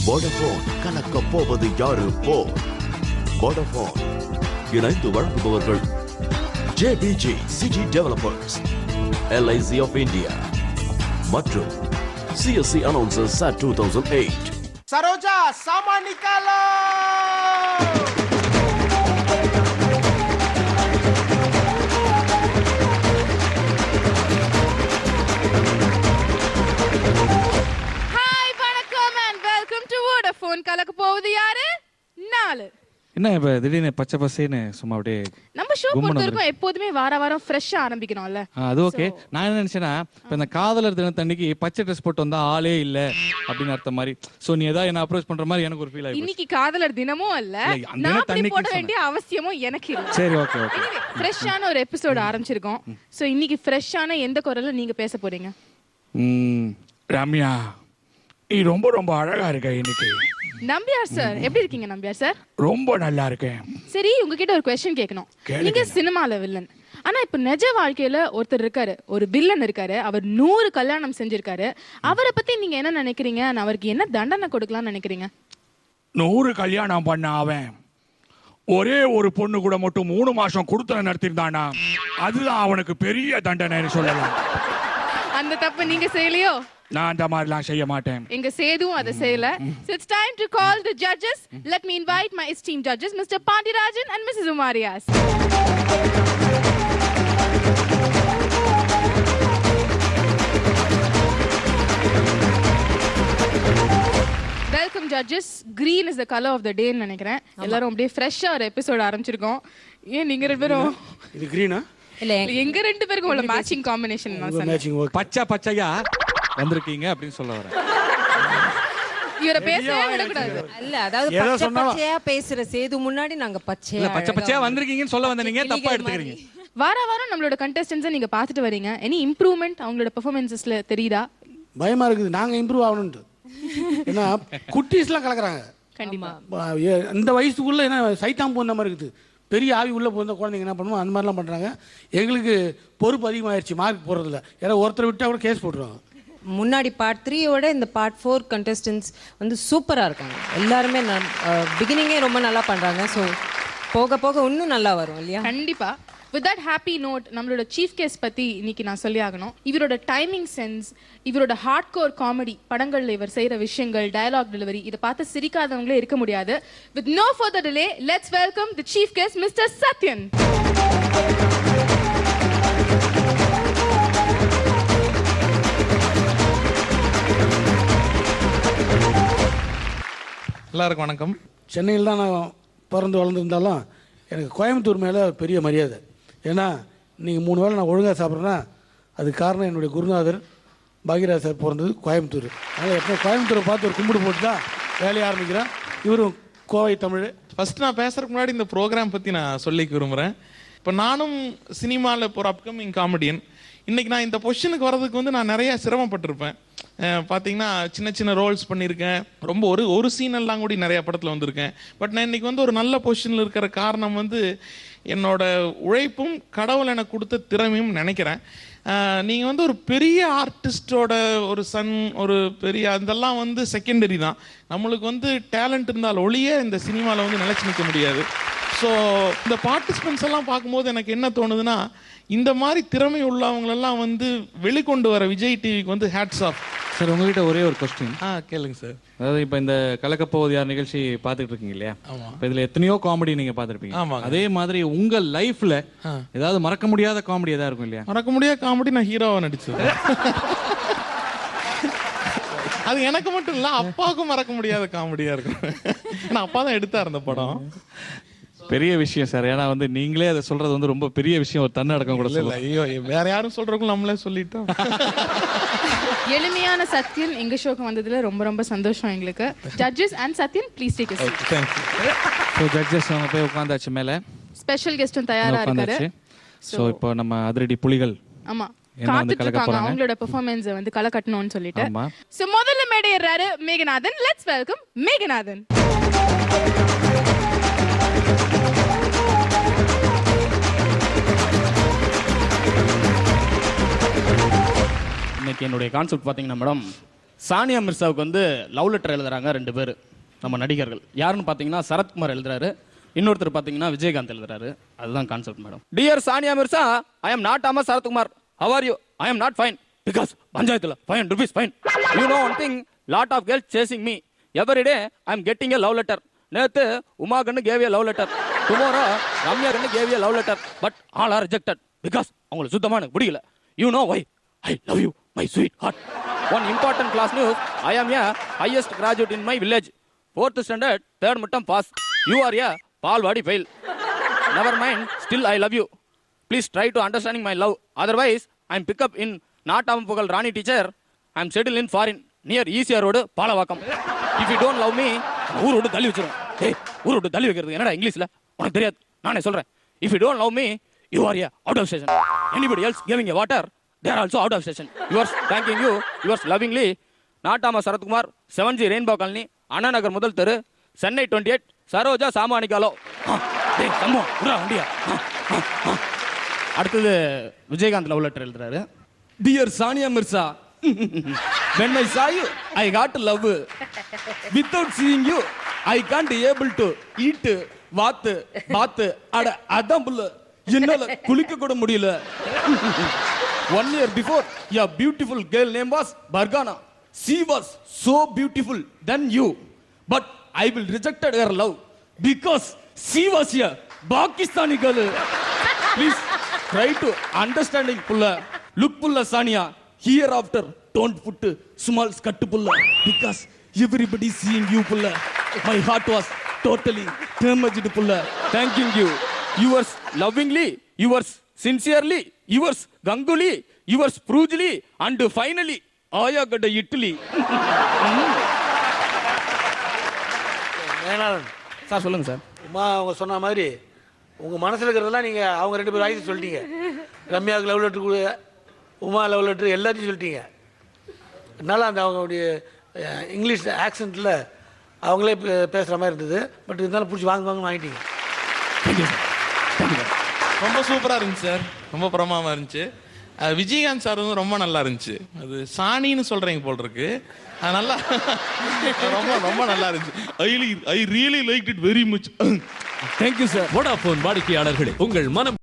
Vodafone கலக்க போவது யாரு போல். வோடஃபோன் இணைந்து வழங்குபவர்கள் JBG City Developers, LIC of India மற்றும் CSC Announcers at 2008. Saroja, sama nikalo! Vodafone கலக்க போவது யாரு? 4. என்ன இப்ப திடீர்னு பச்சை பசேன்னு சும்மா அப்படியே நம்ம ஷோ பொறுத்தவரைக்கும் எப்போதுமே வாரம் ஃப்ரெஷ்ஷா ஆரம்பிக்கணும்ல. அது ஓகே. நான் என்ன நினைச்சேன்னா இப்ப இந்த காதலர் தினத்தன்னைக்கு பச்சை ட்ரெஸ் போட்டு வந்தா ஆளே இல்ல அப்படின்னு அர்த்தம் மாதிரி. சோ நீ ஏதாவது என்ன அப்ரோச் பண்ற மாதிரி எனக்கு ஒரு ஃபீல் ஆயிடுச்சு. இன்னைக்கு காதலர் தினமும் அல்ல, நான் அப்படி போட வேண்டிய அவசியமும் எனக்கு இல்ல. சரி, ஓகே ஓகே. ஃப்ரெஷ்ஷான ஒரு எபிசோட் ஆரம்பிச்சிருக்கோம். சோ இன்னைக்கு ஃப்ரெஷ்ஷான எந்த குரல்ல நீங்க பேச போறீங்க? ரம்யா, நீ ரொம்ப ரொம்ப அழகா இருக்க இன்னைக்கு. நம்பியார் சார், எப்படி இருக்கீங்க நம்பியார் சார்? ரொம்ப நல்லா இருக்கேன். சரி, உங்ககிட்ட ஒரு क्वेश्चन கேட்கணும். நீங்க சினிமால வில்லன், ஆனா இப்ப நிஜ வாழ்க்கையில ஒருத்தர் இருக்காரு, ஒரு வில்லன் இருக்காரு, அவர் 100 கல்யாணம் செஞ்சிருக்காரு. அவரை பத்தி நீங்க என்ன நினைக்கிறீங்க? அவருக்கு என்ன தண்டனை கொடுக்கலாம்னு நினைக்கிறீங்க? 100 கல்யாணம் பண்ண அவன் ஒரே ஒரு பொண்ணு கூட மட்டும் 3 மாசம் கொடுத்தன நடத்திருந்தானா, அதுதான் அவனுக்கு பெரிய தண்டனைன்னு சொல்லலாம். அந்த தப்பு நீங்க செய்யலையோ? நான் அந்த மாதிரிலாம் செய்ய மாட்டேன். எங்க சேதுவும் அதை செய்யல. So it's time to call the judges. Let me invite my esteemed judges, Mr. Pandirajan and Mrs. Umarias. Welcome judges. Green is the color of the day ன்னு நினைக்கிறேன். எல்லாரும் அப்படியே ஃப்ரெஷ்ஷா ஒரு எபிசோட் ஆரம்பிச்சிருக்கோம். ஏன் நீங்க ரெண்டு பேரும் இது கிரீனா? இல்ல, எங்க ரெண்டு பேருக்கும் உள்ள மேட்சிங் காம்பினேஷன் நான் சொன்னேன். பச்சை பச்சையா வந்திருக்கீங்க அப்படின்னு சொல்ல வரேன். இவரை பேசவே விடக்கூடாது. இல்ல, அதாவது பச்சை பச்சையா பேசுற சேது முன்னாடி நாங்க பச்சையா பச்சை பச்சையா வந்திருக்கீங்கன்னு சொல்ல வந்த நீங்க தப்பா எடுத்துக்கிறீங்க. வாரம் நம்மளோட கண்டெஸ்டன்ட்ஸை நீங்க பாத்துட்டு வரீங்க. எனி இம்ப்ரூவ்மெண்ட் அவங்களோட பெர்ஃபார்மன்ஸஸ்ல தெரியுதா? பயமா இருக்குது, நாங்க இம்ப்ரூவ் ஆகணும்னு. ஏன்னா குட்டீஸ்லாம் கலக்குறாங்க. கண்டிப்பா இந்த வயசுக்குள்ள என்ன சைத்தாம் போன மாதிரி இருக்குது. பெரிய ஆவி உள்ள போன குழந்தைங்க என்ன பண்ணுவோம், அந்த மாதிரிலாம் பண்றாங்க. எங்களுக்கு பொறுப்பு அதிகமாகிடுச்சு மார்க் போடுறதுல. யாராவது ஒருத்தர் விட்டா கூட கேஸ் போட்டுருவாங்க. முன்னாடி பார்ட் 3யோட இந்த பார்ட் 4 கண்டெஸ்டன்ட்ஸ் வந்து சூப்பரா இருக்காங்க. எல்லாருமே பிகினிங்கே ரொம்ப நல்லா பண்றாங்க. ஸோ போக போக இன்னும் நல்லா வரும் இல்லையா? கண்டிப்பா. With that happy note, நம்மளோட சீஃப் கெஸ்ட் பத்தி இன்னைக்கு நான் சொல்லி ஆகணும். இவரோட டைமிங் சென்ஸ், இவரோட ஹார்ட் கோர் காமெடி, படங்கள்ல இவர் செய்யற விஷயங்கள், டயலாக் டெலிவரி, இதை பார்த்து சிரிக்காதவங்களே இருக்க முடியாது. With no further delay, let's welcome the chief guest, Mr. Satyan. எல்லாருக்கும் வணக்கம். சென்னையில் தான் நான் பிறந்து வளர்ந்துருந்தாலும் எனக்கு கோயம்புத்தூர் மேலே பெரிய மரியாதை. ஏன்னா நீங்கள் 3 வேளை நான் ஒழுங்காக சாப்பிட்றேன்னா அதுக்கு காரணம் என்னுடைய குருநாதர் பாக்யராஜ் சார் பிறந்தது கோயம்புத்தூர். அதனால் எப்போ கோயம்புத்தூரை பார்த்து ஒரு கும்பிடு போட்டு தான் வேலையை ஆரம்பிக்கிறேன். இவரும் கோவை தமிழ். ஃபர்ஸ்ட் நான் பேசுறதுக்கு முன்னாடி இந்த ப்ரோக்ராம் பற்றி நான் சொல்லிக்க விரும்புகிறேன். இப்போ நானும் சினிமாவில் இப்போ ஒரு அப்கமிங் காமெடியன். இன்றைக்கி நான் இந்த பொசிஷனுக்கு வர்றதுக்கு வந்து நான் நிறையா சிரமப்பட்டிருப்பேன். பார்த்தீங்கன்னா சின்ன சின்ன ரோல்ஸ் பண்ணியிருக்கேன். ரொம்ப ஒரு சீனெல்லாம் கூட நிறையா படத்தில் வந்திருக்கேன். பட் நான் இன்றைக்கி வந்து ஒரு நல்ல பொசிஷனில் இருக்கிற காரணம் வந்து என்னோட உழைப்பும் கடவுள் எனக்கு கொடுத்த திறமையும் நினைக்கிறேன். நீங்கள் வந்து ஒரு பெரிய ஆர்டிஸ்டோட ஒரு சன், ஒரு பெரிய அதெல்லாம் வந்து செகண்டரி தான். நம்மளுக்கு வந்து டேலண்ட் இருந்தால் ஒழிய இந்த சினிமாவில் வந்து நிலைச்சு நிற்க முடியாது. ஸோ இந்த பார்ட்டிசிபென்ட்ஸ் எல்லாம் பார்க்கும்போது எனக்கு என்ன தோணுதுன்னா, இந்த மாதிரி திறமை உள்ளவங்களெல்லாம் வந்து வெளிக்கொண்டு வர விஜய் டிவிக்கு வந்து ஹேட்ஸ் ஆஃப். சார், உங்ககிட்ட ஒரே ஒரு கொஸ்டின். கேளுங்க சார். அதாவது இப்போ இந்த கலக்கப்போவது யார் நிகழ்ச்சி பார்த்துட்டு இருக்கீங்க இல்லையா? இப்போ இதில் எத்தனையோ காமெடி நீங்கள் பார்த்துருப்பீங்க. ஆமாம். அதே மாதிரி உங்கள் லைஃப்பில் ஏதாவது மறக்க முடியாத காமெடி எதாவது இருக்கும் இல்லையா? மறக்க முடியாத காமெடி நான் ஹீரோவாக நடிச்சேன். அது எனக்கு மட்டும் இல்லை, அப்பாவுக்கும் மறக்க முடியாத காமெடியாக இருக்கும். ஏன்னா அப்பா தான் எடுத்தார் அந்த படம். பெரிய விஷயம் சார். ஏன்னா வந்து நீங்களே அதை சொல்றது வந்து ரொம்ப பெரிய விஷயம். ஒரு தன்னடக்கம் கூட இல்லை. ஐயோ, வேற யாரும் சொல்றதுக்கும் நம்மளே சொல்லிட்டோம். எளிமையான சத்யன் எங்க ஷோக்கு வந்ததுல ரொம்ப ரொம்ப சந்தோஷம் எங்களுக்கு. Judges and Sathyan, please take a seat. Thank you. So judges அவங்க போய் உட்காந்தாச்சு மேலே. ஸ்பெஷல் கெஸ்டும் தயாரா இருக்காரு. ஸோ இப்போ நம்ம அதிரடி புலிகள் ஆமா காத்துட்டு இருக்காங்க அவங்களோட பெர்ஃபார்மன்ஸ் வந்து களை கட்டணும்னு சொல்லிட்டு. சோ முதல்ல மேடை ஏறாரு மேகநாதன். Let's welcome Meganathan. இன்னைக்கு என்னுடைய கான்செப்ட் பார்த்தீங்கன்னா மேடம், சானியா மிர்சாவுக்கு வந்து லவ் லெட்டர் எழுதுறாங்க 2 பேர் நம்ம நடிகர்கள். யாருன்னு பார்த்தீங்கன்னா சரத்குமார் எழுதுறாரு, இன்னொருத்தர் பார்த்தீங்கன்னா விஜயகாந்த் எழுதுறாரு. அதுதான் concept madam. Dear Sania Mirza, I am Nattamai Sarathkumar. How are you? I am not fine because பஞ்சாயத்தில் 500 rupees fine. You know one thing, lot of girls chasing me every day. I am getting a love letter. நேற்று உமா கண்ணு gave a love letter. Tomorrow Ramya கண்ணு gave a love letter. But all are rejected because அவங்களுக்கு சுத்தமாக எனக்கு பிடிக்கல. You know why? I love you, my sweetheart. One important class news. I am a highest graduate in my village. 4th standard, 3rd midterm pass. You are a Palwadi fail. Never mind, still I love you. Please try to understanding my love. Otherwise, I am pick up in Natampugal Rani teacher. I am settled in foreign near ECR road, Palavakam. If you don't love me, ஊரோடு தள்ளி வச்சிரும். Hey, ஊரோடு தள்ளி வைக்கிறது என்னடா இங்கிலீஷ்ல? உனக்கு தெரியாது. நானே சொல்றேன். If you don't love me, you are a out of station. Anybody else giving a water? They are also out of station. Yours thanking you. Yours lovingly. Nattamai Sarathkumar, 7G rainbow colony, Anna Nagar முதல் தெரு, சென்னை 28, சரோஜா சாமானிகாலோ. வண்டியா. அடுத்தது விஜயகாந்த் லவ் லெட்டர் எழுதுறாரு. Dear Sania Mirza, when I saw you, I got love. Without seeing you, I can't able to eat. பாத்து அட அதான் புள்ள, என்னால குளிக்க கூட முடியல. 1 year before, a beautiful girl name was Bargana. She was so beautiful than you. But I will rejected her love because she was a Pakistani girl. Please try to understanding pulla. Look pulla Sania. Hereafter, don't put small skirt pulla because everybody seeing you pulla. My heart was totally damaged pulla. Thanking you. Yours lovingly. Yours sincerely. Yours Ganguly, yours Prujli, and finally, Ayagada Italy. மேனாளன் sir சொல்லுங்க sir. Uma அவங்க சொன்ன மாதிரி உங்கள் மனசில் இருக்கிறதெல்லாம் நீங்கள் அவங்க 2 பேர் வாய்ஸ் சொல்லிட்டீங்க. ரம்யாவுக்கு லவ் லெட்ரு கொடு, உமா லவ் லெட்ரு எல்லாத்தையும் சொல்லிட்டீங்க. அதனால் அந்த அவங்களுடைய இங்கிலீஷ் ஆக்சென்ட்டில் அவங்களே பேசுகிற மாதிரி இருந்தது. பட் இருந்தாலும் பிடிச்சி வாங்கிட்டீங்க. ரொம்ப சூப்பரா இருந்துச்சு சார். ரொம்ப பிரமாதமா இருந்துச்சு. விஜயகாந்த் சார் வந்து ரொம்ப நல்லா இருந்துச்சு. அது சாணின்னு சொல்றீங்க போல் இருக்கு. அது நல்லா ரொம்ப ரொம்ப நல்லா இருந்துச்சு. I really like it very much. Thank you sir. Vodafone வாடிக்கையாளர்களே, உங்கள் மனம்